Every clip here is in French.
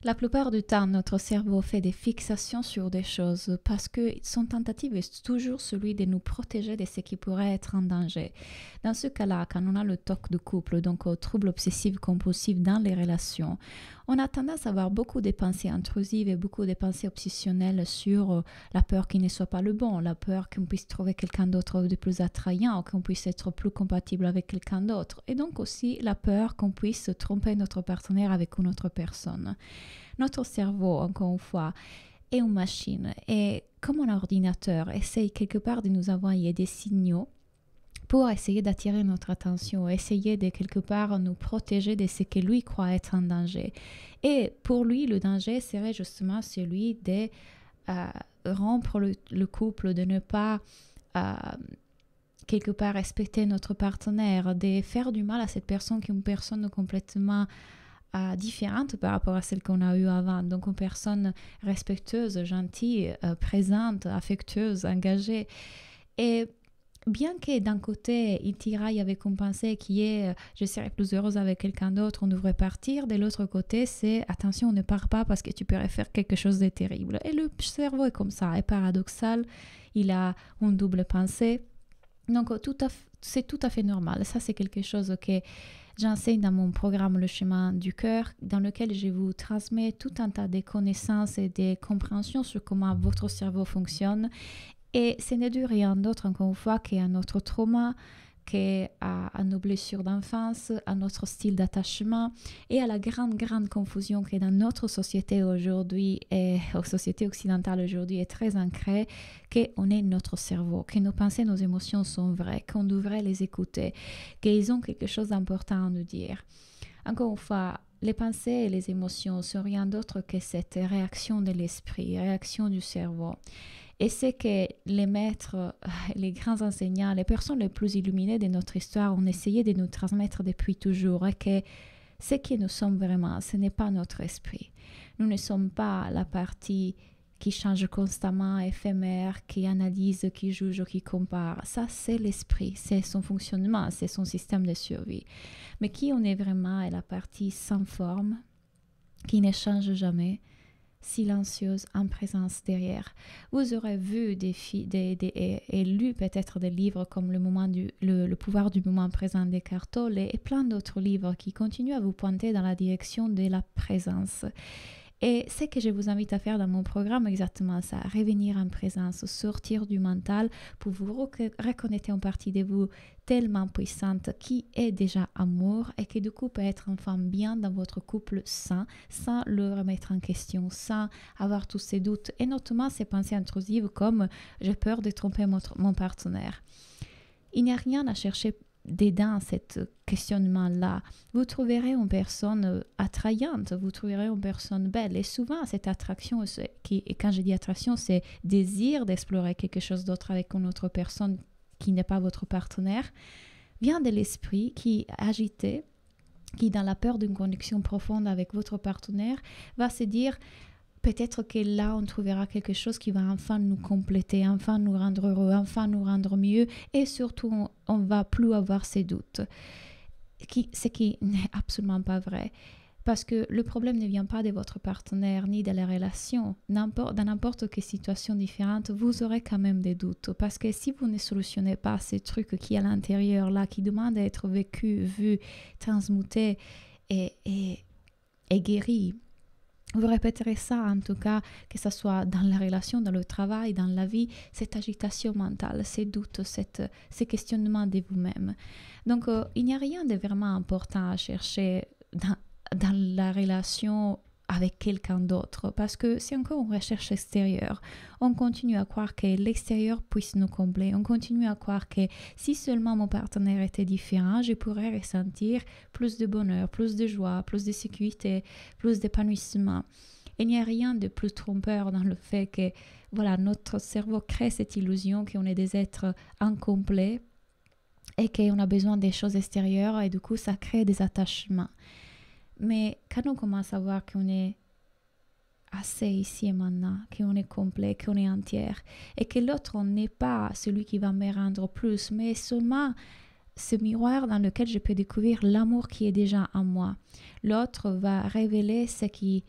La plupart du temps, notre cerveau fait des fixations sur des choses parce que son tentative est toujours celui de nous protéger de ce qui pourrait être en danger. Dans ce cas-là, quand on a le TOC de couple, donc au trouble obsessif compulsif dans les relations, on a tendance à avoir beaucoup de pensées intrusives et beaucoup de pensées obsessionnelles sur la peur qu'il ne soit pas le bon, la peur qu'on puisse trouver quelqu'un d'autre de plus attrayant, qu'on puisse être plus compatible avec quelqu'un d'autre, et donc aussi la peur qu'on puisse tromper notre partenaire avec une autre personne. Notre cerveau, encore une fois, est une machine et comme un ordinateur essaye quelque part de nous envoyer des signaux pour essayer d'attirer notre attention, essayer de quelque part nous protéger de ce que lui croit être un danger. Et pour lui, le danger serait justement celui de rompre le couple, de ne pas quelque part respecter notre partenaire, de faire du mal à cette personne qui est une personne complètement différente par rapport à celle qu'on a eue avant. Donc une personne respectueuse, gentille, présente, affectueuse, engagée. Et bien que d'un côté, il tiraille avec une pensée qui est je serai plus heureuse avec quelqu'un d'autre, on devrait partir. De l'autre côté, c'est attention, ne pars pas parce que tu pourrais faire quelque chose de terrible. Et le cerveau est comme ça, est paradoxal. Il a une double pensée. Donc c'est tout à fait normal. Ça, c'est quelque chose que j'enseigne dans mon programme Le chemin du cœur, dans lequel je vous transmets tout un tas de connaissances et de compréhensions sur comment votre cerveau fonctionne. Et ce n'est dû rien d'autre, encore une fois, qu'à notre trauma, qu'à nos blessures d'enfance, à notre style d'attachement et à la grande confusion qui est dans notre société aujourd'hui et aux sociétés occidentales aujourd'hui est très ancrée, qu'on est notre cerveau, que nos pensées, nos émotions sont vraies, qu'on devrait les écouter, qu'ils ont quelque chose d'important à nous dire. Encore une fois, les pensées et les émotions sont rien d'autre que cette réaction de l'esprit, réaction du cerveau. Et c'est que les maîtres, les grands enseignants, les personnes les plus illuminées de notre histoire ont essayé de nous transmettre depuis toujours et que ce que nous sommes vraiment, ce n'est pas notre esprit. Nous ne sommes pas la partie qui change constamment, éphémère, qui analyse, qui juge, qui compare. Ça, c'est l'esprit, c'est son fonctionnement, c'est son système de survie. Mais qui on est vraiment est la partie sans forme, qui ne change jamais, silencieuse en présence derrière. Vous aurez vu et lu peut-être des livres comme le pouvoir du moment présent d'Eckhart Tolle et plein d'autres livres qui continuent à vous pointer dans la direction de la présence. Et ce que je vous invite à faire dans mon programme, exactement ça, revenir en présence, sortir du mental pour vous reconnecter en partie de vous tellement puissante qui est déjà amour et qui du coup peut être enfin bien dans votre couple sain, sans le remettre en question, sans avoir tous ces doutes et notamment ces pensées intrusives comme j'ai peur de tromper mon partenaire. Il n'y a rien à chercher dedans cet questionnement-là. Vous trouverez une personne attrayante, vous trouverez une personne belle. Et souvent, cette attraction, et quand je dis attraction, c'est désir d'explorer quelque chose d'autre avec une autre personne qui n'est pas votre partenaire, vient de l'esprit qui est agité, qui, dans la peur d'une connexion profonde avec votre partenaire, va se dire peut-être que là, on trouvera quelque chose qui va enfin nous compléter, enfin nous rendre heureux, enfin nous rendre mieux et surtout, on ne va plus avoir ces doutes. Ce qui n'est absolument pas vrai. Parce que le problème ne vient pas de votre partenaire ni de la relation. Dans n'importe quelle situation différente, vous aurez quand même des doutes. Parce que si vous ne solutionnez pas ces trucs qui à l'intérieur, là, qui demandent à être vécus, vus, transmutés et guéris, vous répéterez ça en tout cas, que ce soit dans la relation, dans le travail, dans la vie, cette agitation mentale, ces doutes, ces questionnements de vous-même. Donc, il n'y a rien de vraiment important à chercher dans la relation avec quelqu'un d'autre parce que c'est encore une recherche extérieure. On continue à croire que l'extérieur puisse nous combler. On continue à croire que si seulement mon partenaire était différent, je pourrais ressentir plus de bonheur, plus de joie, plus de sécurité, plus d'épanouissement. Il n'y a rien de plus trompeur dans le fait que voilà, notre cerveau crée cette illusion qu'on est des êtres incomplets et qu'on a besoin des choses extérieures et du coup ça crée des attachements. Mais quand on commence à voir qu'on est assez ici et maintenant, qu'on est complet, qu'on est entière, et que l'autre n'est pas celui qui va me rendre plus, mais seulement ce miroir dans lequel je peux découvrir l'amour qui est déjà en moi. L'autre va révéler ce qui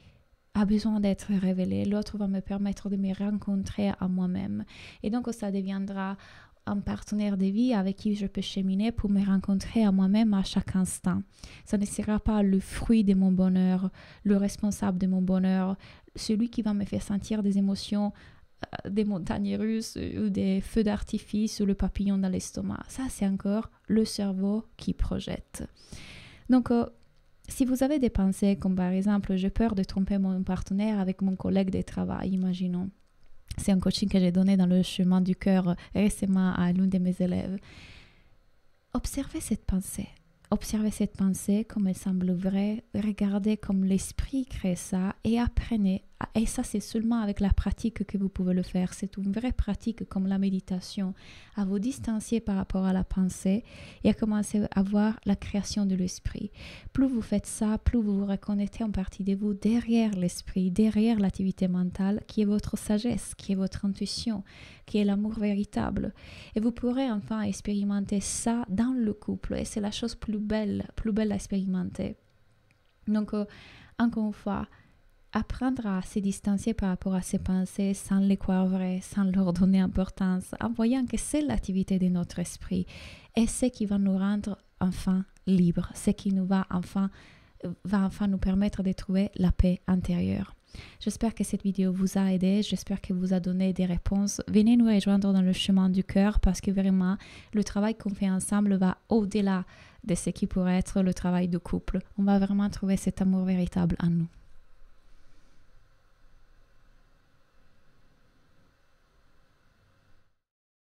a besoin d'être révélé, l'autre va me permettre de me rencontrer à moi-même. Et donc ça deviendra un partenaire de vie avec qui je peux cheminer pour me rencontrer à moi-même à chaque instant. Ça ne sera pas le fruit de mon bonheur, le responsable de mon bonheur, celui qui va me faire sentir des émotions, des montagnes russes ou des feux d'artifice ou le papillon dans l'estomac. Ça, c'est encore le cerveau qui projette. Donc, si vous avez des pensées comme par exemple, j'ai peur de tromper mon partenaire avec mon collègue de travail, imaginons. C'est un coaching que j'ai donné dans le chemin du cœur récemment à l'une de mes élèves. Observez cette pensée. Observez cette pensée comme elle semble vraie, regardez comme l'esprit crée ça et apprenez. Et ça, c'est seulement avec la pratique que vous pouvez le faire. C'est une vraie pratique comme la méditation, à vous distancier par rapport à la pensée et à commencer à voir la création de l'esprit. Plus vous faites ça, plus vous vous reconnectez en partie de vous derrière l'esprit, derrière l'activité mentale qui est votre sagesse, qui est votre intuition, qui est l'amour véritable. Et vous pourrez enfin expérimenter ça dans le couple et c'est la chose plus belle à expérimenter. Donc, encore une fois, apprendre à se distancier par rapport à ses pensées sans les croire vraies, sans leur donner importance, en voyant que c'est l'activité de notre esprit et ce qui va nous rendre enfin libres, ce qui nous va enfin nous permettre de trouver la paix intérieure. J'espère que cette vidéo vous a aidé, j'espère qu'elle vous a donné des réponses. Venez nous rejoindre dans le chemin du cœur parce que vraiment, le travail qu'on fait ensemble va au-delà de ce qui pourrait être le travail de couple. On va vraiment trouver cet amour véritable en nous.